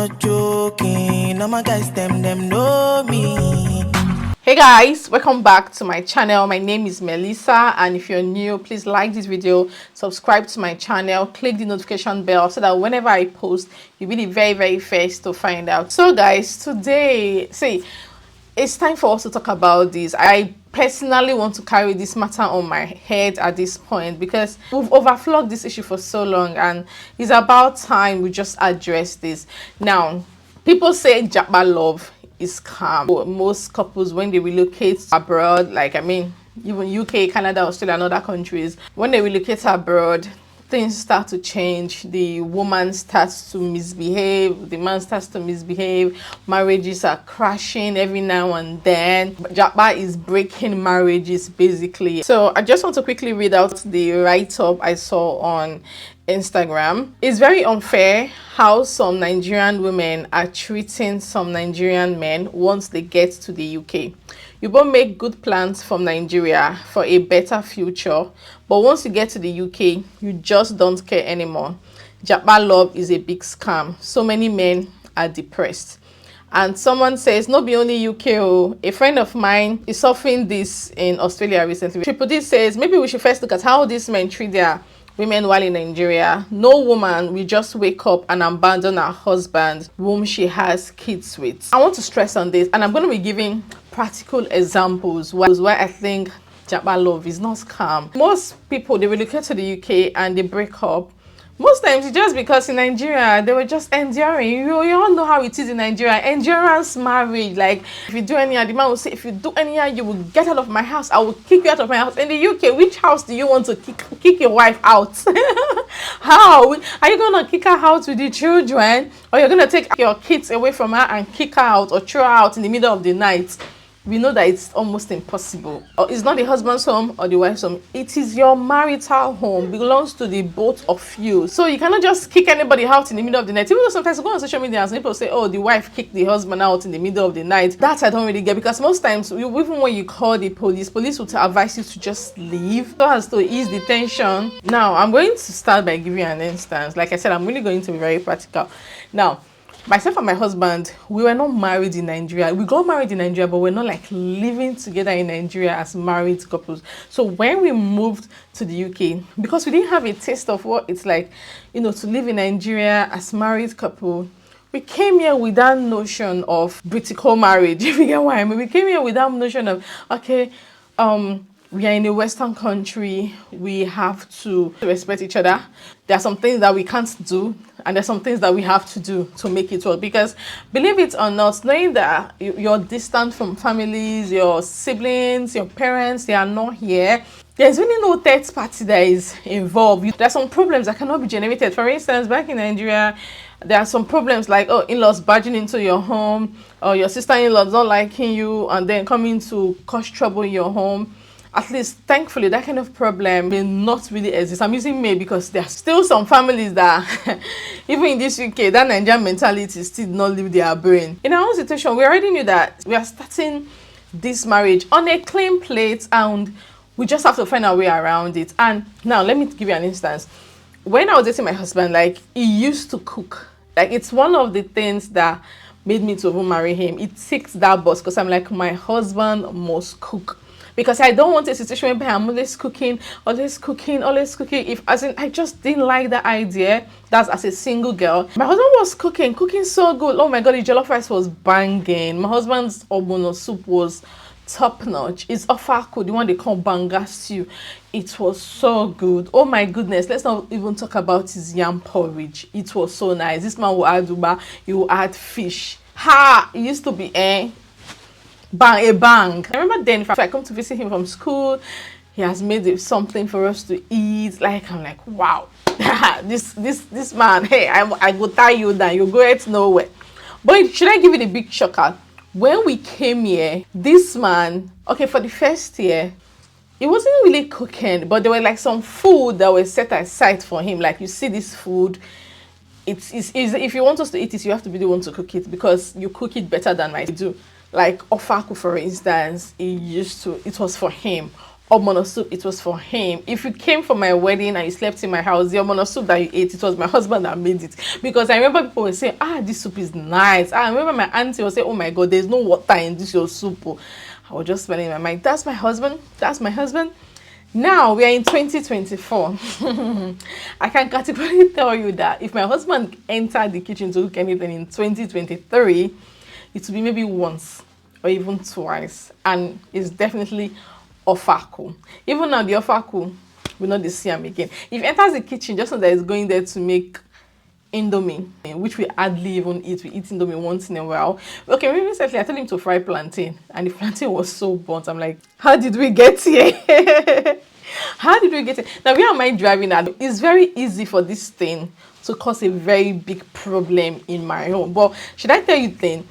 not joking. All my guys, them know me. Hey guys, welcome back to my channel. My name is Melissa, and if you're new, please like this video, subscribe to my channel, click the notification bell so that whenever I post, you'll be the very first to find out. So guys, today, it's time for us to talk about this. I personally want to carry this matter on my head at this point because we've overflogged this issue for so long, and it's about time we just address this. Now, people say Japa love is calm. Most couples, when they relocate abroad, even UK, Canada, Australia, and other countries, when they relocate abroad, things start to change. The woman starts to misbehave, the man starts to misbehave, marriages are crashing every now and then. Japa is breaking marriages basically. So I just want to quickly read out the write-up I saw on Instagram. It's very unfair how some Nigerian women are treating some Nigerian men once they get to the UK. You both make good plans from Nigeria for a better future, but once you get to the UK, you just don't care anymore. Japa love is a big scam. So many men are depressed. And someone says, no be only UK, oh. A friend of mine is suffering this in Australia recently. Triple D says, maybe we should first look at how these men treat their women while in Nigeria. No woman will just wake up and abandon her husband whom she has kids with. I want to stress on this, and I'm going to be giving practical examples why I think Japa love is not scam. Most people, they relocate to the UK and they break up. Most times it's just because in Nigeria they were just enduring. You all know how it is in Nigeria. Endurance marriage. Like, if you do anyhow, the man will say, if you do anyhow, you will get out of my house. I will kick you out of my house. In the UK, which house do you want to kick your wife out? How? Are you going to kick her out with the children? Or you're going to take your kids away from her and kick her out or throw her out in the middle of the night? We know that it's almost impossible. It's not the husband's home or the wife's home. It is your marital home. It belongs to the both of you. So you cannot just kick anybody out in the middle of the night. Even though sometimes you go on social media and people say, oh, the wife kicked the husband out in the middle of the night. That I don't really get, because most times, even when you call the police would advise you to just leave so as to ease the tension. Now, I'm going to start by giving you an instance. Like I said, I'm really going to be very practical. Now, myself and my husband, we were not married in Nigeria. We got married in Nigeria, but we're not like living together in Nigeria as married couples. So when we moved to the UK, because we didn't have a taste of what it's like, to live in Nigeria as married couple, we came here with that notion of British marriage. If you get what I mean, we came here with that notion of, okay, we are in a Western country, we have to respect each other. There are some things that we can't do, and there's some things that we have to do to make it work. Because believe it or not, knowing that you're distant from families, your siblings, your parents, they are not here, there's really no third party that is involved. There are some problems that cannot be generated. For instance, back in Nigeria, there are some problems like, in-laws barging into your home, or your sister-in-law not liking you and then coming to cause trouble in your home. At least, thankfully, that kind of problem may not really exist. I'm using may because there are still some families that, even in this UK, that Nigerian mentality still not leave their brain. In our own situation, we already knew that we are starting this marriage on a clean plate, and we just have to find our way around it. And now, let me give you an instance. When I was dating my husband, he used to cook. It's one of the things that made me to even marry him. It ticks that box because I'm like, my husband must cook. Because I don't want a situation where I'm always cooking. I just didn't like that idea. That's as a single girl. My husband was cooking so good. Oh my God, the jollof rice was banging. My husband's ogbono soup was top notch. It's ofaku, the one they call banga stew. It was so good. Oh my goodness, let's not even talk about his yam porridge. It was so nice. This man will add uba, he will add fish. It used to be bang. I remember then, if I come to visit him from school, he has made something for us to eat. I'm like, wow, this man, hey, I go tie you down, you go at nowhere. But should I give you the big shocker? When we came here, this man, okay, for the first year, it wasn't really cooking, but there were some food that was set aside for him. You see this food, it's if you want us to eat it, you have to be the one to cook it, because you cook it better than I do. Like ofaku, for instance, it was for him. omono soup, it was for him. If you came for my wedding and you slept in my house, the omono soup that you ate, it was my husband that made it. Because I remember people were saying, this soup is nice. I remember my auntie was saying, oh my god, there's no water in this your soup. I was just smelling in my mind, that's my husband, that's my husband. Now we are in 2024. I can categorically tell you that if my husband entered the kitchen to cook anything in 2023, it will be maybe once or even twice, and it's definitely ofaku. Even now, the ofaku will not see him again. If he enters the kitchen, just so that he's going there to make indomie, which we hardly even eat. We eat indomie once in a while. Okay, maybe recently I told him to fry plantain, and the plantain was so burnt. I'm like, how did we get here? How did we get here? Now, where am I driving at? It's very easy for this thing to cause a very big problem in my home. But should I tell you then,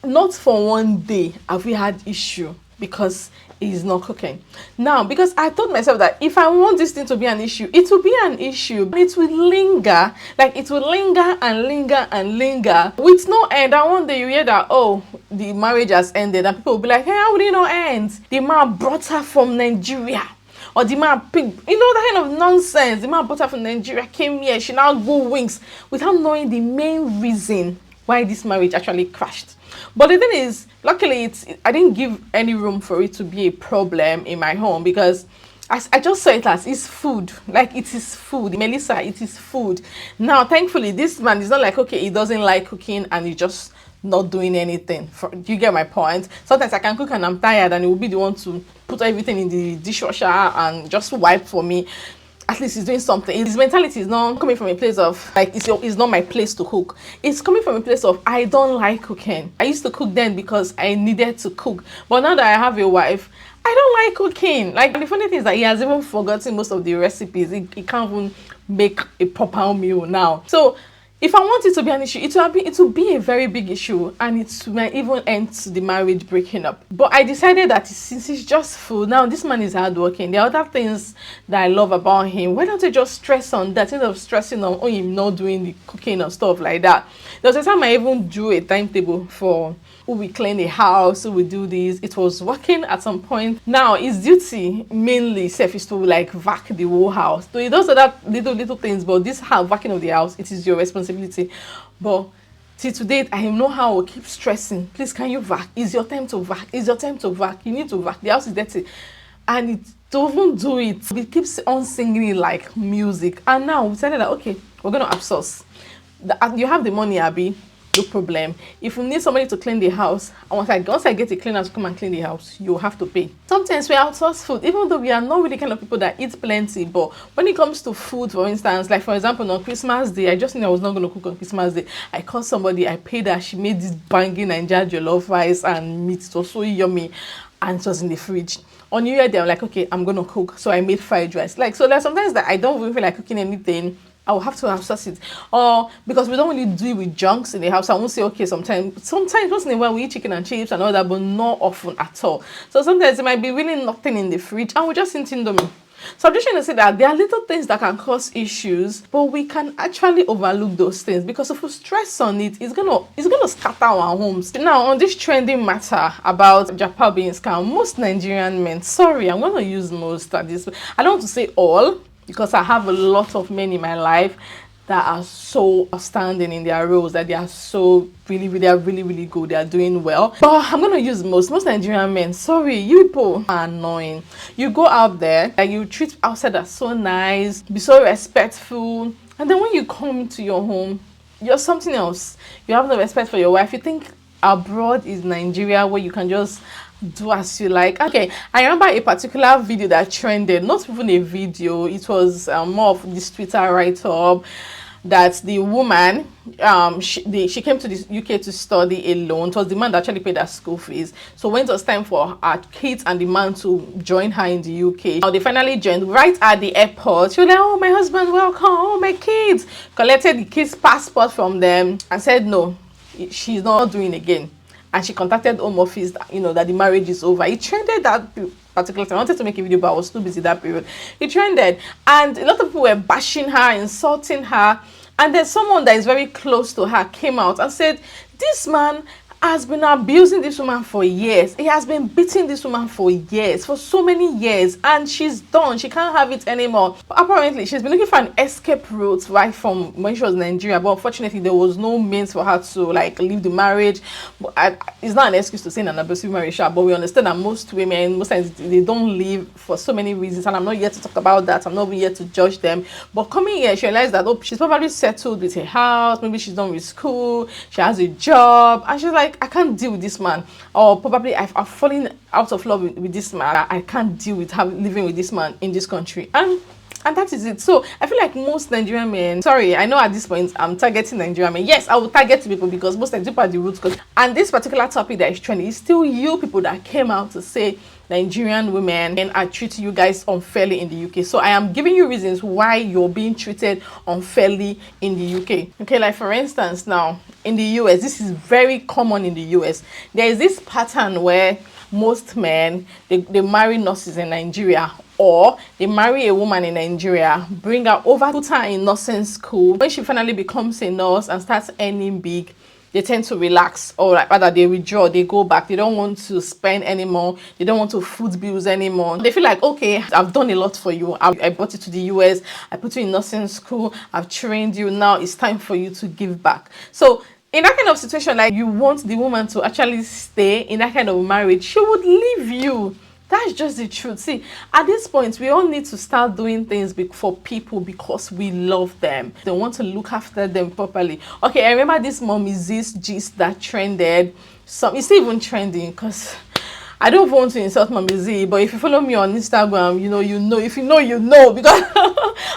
not for one day have we had issue because is not cooking. Now, because I told myself that if I want this thing to be an issue, it will be an issue, but it will linger. Like, it will linger and linger and linger with no end. And one day you hear that, oh, the marriage has ended, and people will be like, hey, how would it not end? The man brought her from Nigeria. Or the man, that kind of nonsense. The man brought her from Nigeria, came here, she now grew wings, without knowing the main reason why this marriage actually crashed. But the thing is, luckily, I didn't give any room for it to be a problem in my home, because I just saw it as it's food. Like, it is food. Melissa, it is food. Now, thankfully, this man is not like, okay, he doesn't like cooking and he just not doing anything. Do you get my point? Sometimes I can cook and I'm tired, and he will be the one to put everything in the dishwasher and just wipe for me. At least he's doing something. His mentality is not coming from a place of, like, it's not my place to cook. It's coming from a place of, I don't like cooking. I used to cook then because I needed to cook. But now that I have a wife, I don't like cooking. Like, the funny thing is that he has even forgotten most of the recipes. He can't even make a proper meal now. So, if I want it to be an issue, it will be a very big issue, and it might even end to the marriage breaking up. But I decided that since it's just food, now this man is hardworking. There are other things that I love about him. Why don't I just stress on that instead of stressing on him not doing the cooking or stuff like that? There was a time I even drew a timetable for who will clean the house, who will do this. It was working at some point. Now his duty mainly is to like vac the whole house. So he does other little things, but this vacuum of the house, it is your responsibility. But till today, I know how I keep stressing. Please, can you vac? It's your time to vac. It's your time to vac. You need to vac. The house is dirty, and it doesn't do it. It keeps on singing it like music. And now we decided that okay, we're gonna outsource. You have the money, Abby. No problem. If you need somebody to clean the house, once I get a cleaner to come and clean the house, you have to pay. Sometimes we outsource food, even though we are not really kind of people that eat plenty. But when it comes to food, for instance, like for example, on Christmas Day, I just knew I was not going to cook on Christmas Day. I called somebody, I paid her, she made this banging Nigerian jollof rice and meat. It was so yummy, and it was in the fridge. On New Year Day, I'm like, okay, I'm going to cook. So I made fried rice. Like, so there's sometimes that I don't even feel like cooking anything. I will have to outsource it, or because we don't really do it with junks in the house. I won't say okay. Sometimes once in a while we eat chicken and chips and all that, but not often at all. So sometimes it might be really nothing in the fridge, and we just eat indomie. So I'm just trying to say that there are little things that can cause issues, but we can actually overlook those things, because if we stress on it, it's gonna scatter our homes. Now, on this trending matter about Japa being scam, most Nigerian men, sorry, I'm gonna use most at this. I don't want to say all, because I have a lot of men in my life that are so outstanding in their roles, that they are so really good, they are doing well. But I'm gonna use most Nigerian men. Sorry, you people are annoying. You go out there, like, you treat outside as so nice, be so respectful, and then when you come to your home, you're something else. You have no respect for your wife. You think abroad is Nigeria, where you can just do as you like. Okay, I remember a particular video that trended, not even a video, it was more of this Twitter write-up, that the woman she came to the UK to study alone. It was the man that actually paid her school fees. So when it was time for her kids and the man to join her in the UK, now they finally joined right at the airport. She was like, oh, my husband, welcome. Oh, my kids. Collected the kids' passport from them and said no, she's not doing again. And she contacted Home Office, that the marriage is over. It trended that particular time. I wanted to make a video, but I was too busy that period. It trended, and a lot of people were bashing her, insulting her. And then someone that is very close to her came out and said, this man has been abusing this woman for years. He has been beating this woman for years, for so many years, and she's done. She can't have it anymore. But apparently, she's been looking for an escape route right from when she was in Nigeria, but unfortunately, there was no means for her to like leave the marriage. But it's not an excuse to say an abusive marriage, but we understand that most women, most times, they don't leave for so many reasons, and I'm not here to talk about that. I'm not here to judge them. But coming here, she realized that she's probably settled with her house. Maybe she's done with school. She has a job, and she's like, I can't deal with this man. Or probably I've fallen out of love with this man. I can't deal with living with this man in this country. And that is it. So I feel like most Nigerian men, sorry, I know at this point I'm targeting Nigerian men. Yes, I will target people because most Nigerian people are the roots. And this particular topic that is trending is still you people that came out to say Nigerian women and are treating you guys unfairly in the UK. So I am giving you reasons why you're being treated unfairly in the UK. Okay, like for instance, now in the US, this is very common in the US. There is this pattern where most men, they marry nurses in Nigeria, or they marry a woman in Nigeria, bring her over, put her in nursing school. When she finally becomes a nurse and starts earning big, they tend to relax, or like rather they withdraw, they go back. They don't want to spend anymore. They don't want to food bills anymore. They feel like, okay, I've done a lot for you. I brought you to the US. I put you in nursing school. I've trained you. Now it's time for you to give back. So in that kind of situation, like you want the woman to actually stay in that kind of marriage, she would leave you. That's just the truth. See, at this point, we all need to start doing things for people because we love them. They want to look after them properly. Okay, I remember this Mommy Z's gist that trended. It's even trending because I don't want to insult Mommy Z, but if you follow me on Instagram, you know. If you know, you know. Because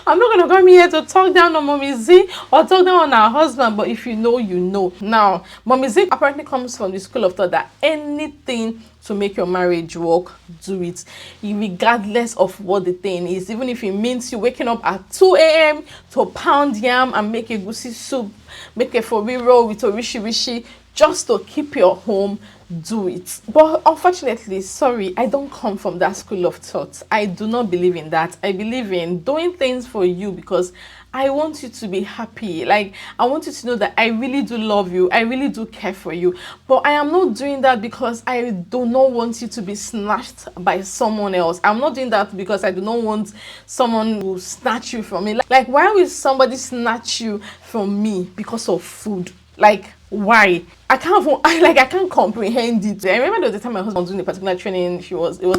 I'm not going to come here to talk down on Mommy Z or talk down on her husband, but if you know, you know. Now, Mommy Z apparently comes from the school of thought that anything to make your marriage work, do it, regardless of what the thing is. Even if it means you waking up at 2 a.m. to pound yam and make a goosey soup, make a fori roll with orishi just to keep your home, do it. But unfortunately, sorry, I don't come from that school of thought. I do not believe in that. I believe in doing things for you because I want you to be happy. Like, I want you to know that I really do love you. I really do care for you. But I am not doing that because I do not want you to be snatched by someone else. I'm not doing that because I do not want someone to snatch you from me. Like, why will somebody snatch you from me because of food? Like, why? I can't comprehend it. I remember there was the time my husband was doing a particular training.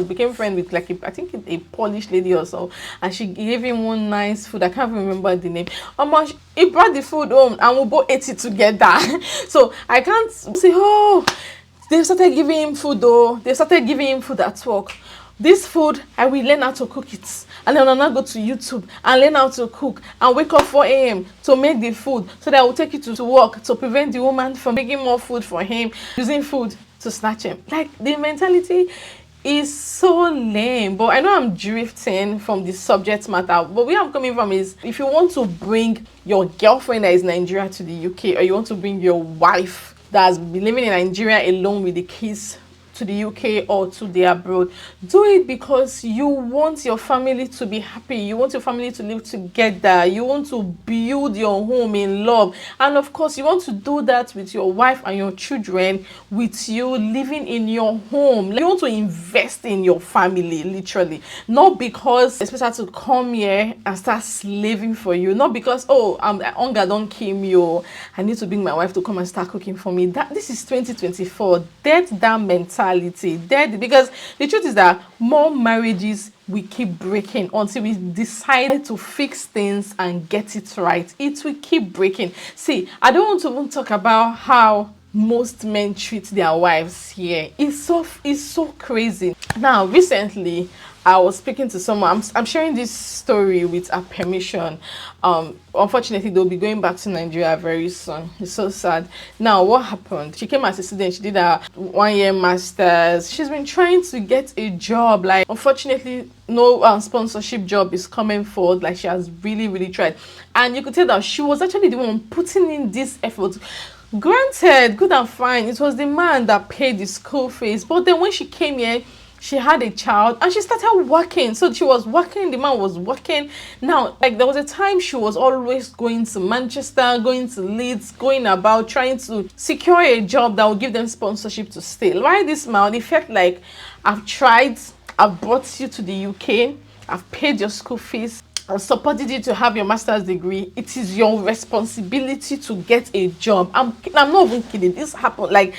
Became friend with like I think a Polish lady or so, and she gave him one nice food. I can't remember the name. He brought the food home and we both ate it together. So I can't say, oh, they started giving him food though. They started giving him food at work. This food, I will learn how to cook it. And then I'll now go to YouTube and learn how to cook and wake up 4 a.m. to make the food so that I will take it to work to prevent the woman from making more food for him, using food to snatch him. Like, the mentality is so lame. But I know I'm drifting from the subject matter. But where I'm coming from is, if you want to bring your girlfriend that is Nigeria to the UK, or you want to bring your wife that has been living in Nigeria alone with the kids to the UK or to the abroad, do it because you want your family to be happy. You want your family to live together. You want to build your home in love. And of course, you want to do that with your wife and your children, with you living in your home. You want to invest in your family, literally. Not because it's better to come here and start slaving for you. Not because, oh, hunger don't kill me, oh, I need to bring my wife to come and start cooking for me. This is 2024. Dead that mentality. Dead, because the truth is that more marriages we keep breaking until we decide to fix things and get it right. It will keep breaking. See, I don't want to even talk about how most men treat their wives here. It's so crazy. Now, recently I was speaking to someone. I'm sharing this story with her permission. Unfortunately, they'll be going back to Nigeria very soon. It's so sad. Now, what happened? She came as a student. She did her 1-year master's. She's been trying to get a job. Like, unfortunately, no sponsorship job is coming forward. Like, she has really tried. And you could tell that she was actually the one putting in this effort. Granted, good and fine, it was the man that paid the school fees. But then when she came here, She had a child and she started working. So she was working, the man was working. Now, like, there was a time she was always going to Manchester, going to Leeds, going about trying to secure a job that would give them sponsorship to stay. Why this man? They felt like, I've tried, I've brought you to the UK, I've paid your school fees, I've supported you to have your master's degree. It is your responsibility to get a job. I'm not even kidding. This happened, like,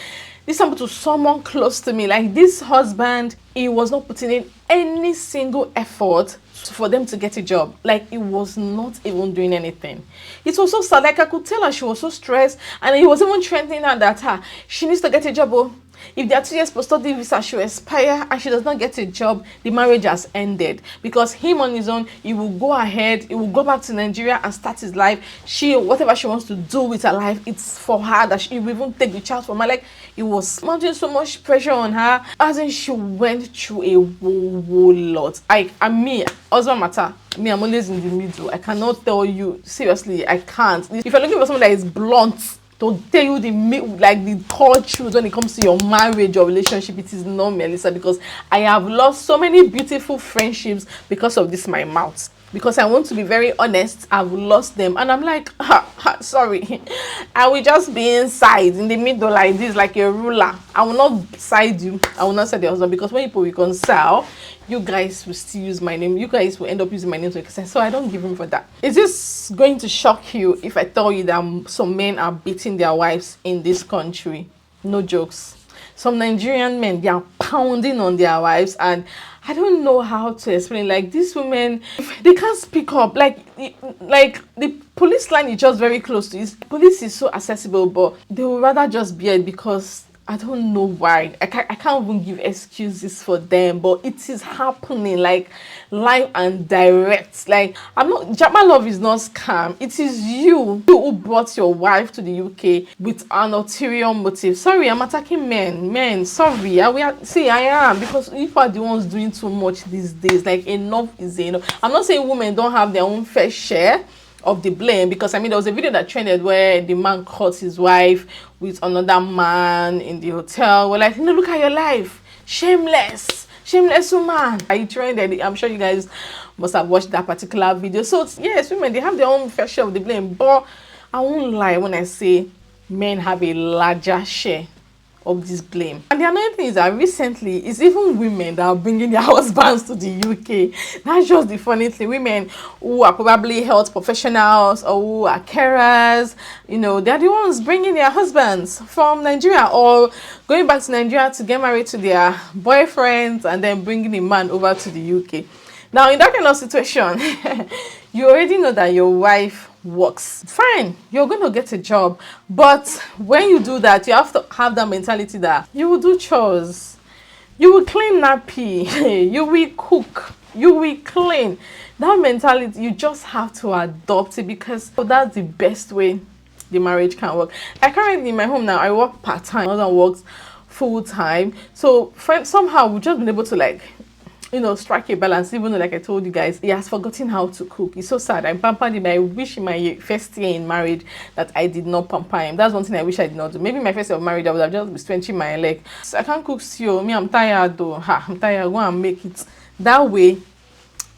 this happened to someone close to me. Like, this husband, he was not putting in any single effort for them to get a job. Like, he was not even doing anything. It was so sad. Like, I could tell her she was so stressed, and he was even threatening her that she needs to get a job. Oh, if their 2 years post-study visa should expire and she does not get a job, the marriage has ended. Because him on his own, he will go ahead, he will go back to Nigeria and start his life. She, whatever she wants to do with her life, it's for her, that she will even take the child from her. Like, it was mounting so much pressure on her, as in she went through a whole lot. Me, husband matter. Me, I'm always in the middle. I cannot tell you, seriously, I can't. If you're looking for someone that is blunt to tell you the core truth when it comes to your marriage or relationship, it is not Melissa, because I have lost so many beautiful friendships because of this my mouth. Because I want to be very honest, I've lost them, and I'm like, sorry, I will just be inside in the middle like this, like a ruler. I will not side you, I will not side your husband, because when people reconcile, you guys will still use my name. You guys will end up using my name to reconcile. So I don't give him for that. Is this going to shock you if I tell you that some men are beating their wives in this country? No jokes. Some Nigerian men, they are pounding on their wives, and I don't know how to explain. Like, these women, they can't speak up. Like the police line is just very close to it. Police is so accessible, but they would rather just bear it, because I don't know why. I can't even give excuses for them, but it is happening, like, live and direct. Like, Japa love is not scam. It is you who brought your wife to the UK with an ulterior motive. Sorry, I'm attacking men. Sorry, I am, because you are the ones doing too much these days. Like, enough is enough. I'm not saying women don't have their own fair share of the blame, because I mean, there was a video that trended where the man caught his wife with another man in the hotel. We're like, look at your life, shameless woman. I trended. I'm sure you guys must have watched that particular video. So yes, women, they have their own fair share of the blame, but I won't lie when I say men have a larger share of this blame. And the another thing is that recently, it's even women that are bringing their husbands to the UK. That's just the funny thing. Women who are probably health professionals or who are carers, they're the ones bringing their husbands from Nigeria, or going back to Nigeria to get married to their boyfriends, and then bringing a man over to the UK. Now, in that kind of situation, you already know that your wife works. Fine, you're going to get a job. But when you do that, you have to have that mentality that you will do chores. You will clean nappy. You will cook. You will clean. That mentality, you just have to adopt it, because that's the best way the marriage can work. Like, currently in my home now, I work part-time. My husband works full-time. So somehow we've just been able to, strike a balance, even though, like I told you guys, he has forgotten how to cook. It's so sad. I pampered him. I wish in my first year in marriage that I did not pamper him. That's one thing I wish I did not do. Maybe my first year of marriage, I would have just been stretching my leg. So I can't cook stew. I'm tired though. I'm tired. Go and make it. That way,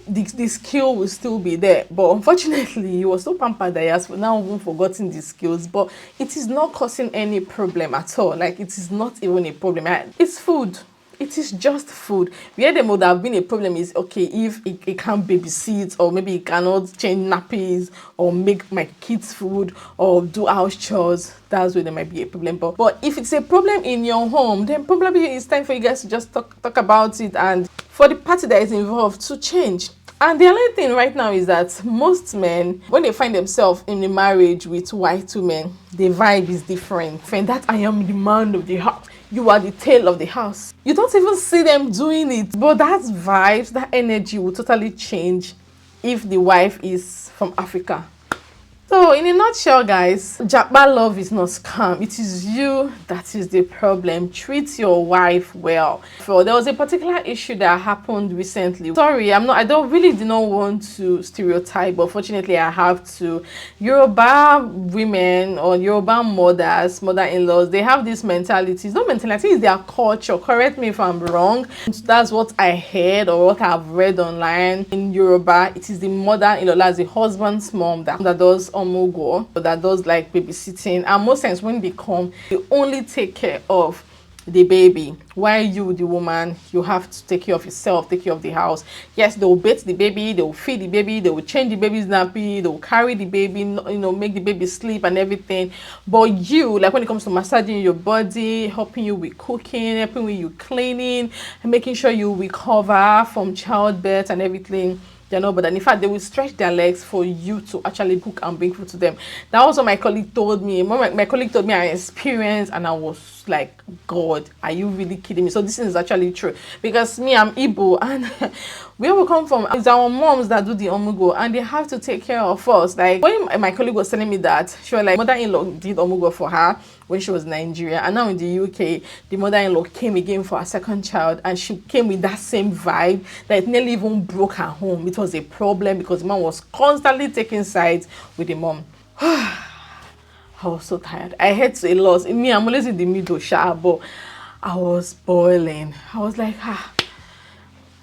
the skill will still be there. But unfortunately, he was so pampered that he has now even forgotten the skills. But it is not causing any problem at all. Like, it is not even a problem. It's food. It is just food. Where there would have been a problem is, okay, if it can't babysit, or maybe it cannot change nappies, or make my kids food, or do house chores, that's where there might be a problem. But if it's a problem in your home, then probably it's time for you guys to just talk about it, and for the party that is involved to change. And the other thing right now is that most men, when they find themselves in a marriage with white women, the vibe is different. Friend, that I am the man of the house, you are the tail of the house. You don't even see them doing it. But that vibe, that energy will totally change if the wife is from Africa. So in a nutshell, guys, Japa love is not scam. It is you that is the problem. Treat your wife well. So there was a particular issue that happened recently. Sorry, I don't really do not want to stereotype, but fortunately I have to. Yoruba women or Yoruba mothers, mother-in-laws, they have this mentality. It's not mentality, it's their culture. Correct me if I'm wrong. That's what I heard or what I've read online. In Yoruba, it is the mother-in-law, that's the husband's mom that does omugo, that does like babysitting, and most times when they come, they only take care of the baby, while you, the woman, you have to take care of yourself, take care of the house. Yes, they will bathe the baby, they will feed the baby, they will change the baby's nappy, they will carry the baby, you know, make the baby sleep and everything. But you, like when it comes to massaging your body, helping you with cooking, helping with you cleaning, and making sure you recover from childbirth and everything, they're not. But in fact, they will stretch their legs for you to actually cook and bring food to them. That was what my colleague told me. My colleague told me I experienced, and I was like, God, are you really kidding me? So this is actually true, because me, I'm Igbo, and where we come from, it's our moms that do the omugo, and they have to take care of us. Like when my colleague was telling me that, she was like, mother-in-law did omugo for her when she was in Nigeria, and now in the UK, the mother-in-law came again for her second child, and she came with that same vibe that it nearly even broke her home. It was a problem because the mom was constantly taking sides with the mom. I was so tired. I had a loss. In me, I'm always in the middle, but I was boiling. I was like,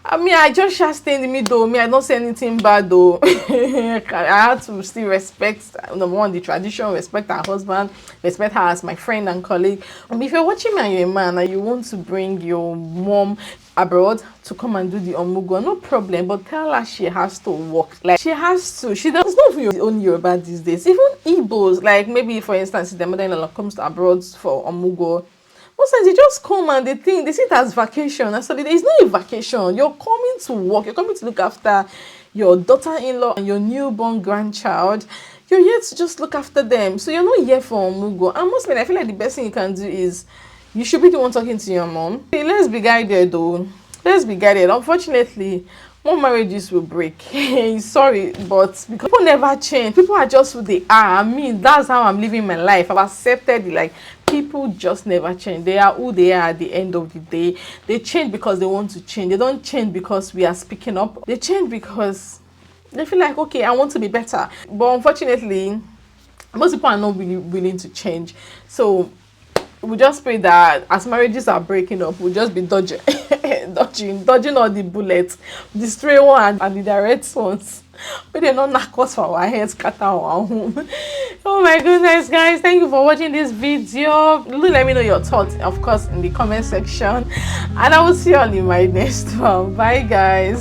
I mean, I just stay in the middle. Me, I don't say anything bad though. I had to still respect, number one, the tradition, respect her husband, respect her as my friend and colleague. If you're watching me and you're a man and you want to bring your mom abroad to come and do the omugo, no problem, but tell her she has to work. Like, she has to. She does not even own Yoruba these days. Even Igbos, like maybe for instance, if the mother-in-law comes to abroad for omugo, most times they just come and they think they see it as vacation. And so it's not a vacation. You're coming to work. You're coming to look after your daughter-in-law and your newborn grandchild. You're here to just look after them. So you're not here for omugo. And mostly, I feel like the best thing you can do is you should be the one talking to your mom. Hey, let's be guided though. Let's be guided. Unfortunately, more marriages will break. Sorry, but because people never change. People are just who they are. I mean, that's how I'm living my life. I've accepted it. Like, people just never change. They are who they are at the end of the day. They change because they want to change. They don't change because we are speaking up. They change because they feel like, okay, I want to be better. But unfortunately, most people are not really willing to change. So we just pray that as marriages are breaking up, we'll just be dodging all the bullets, the stray ones and the direct ones. But they're not knock us for our heads, scatter our home. Oh my goodness, guys, thank you for watching this video. Let me know your thoughts, of course, in the comment section, and I will see you all in my next one. Bye, guys.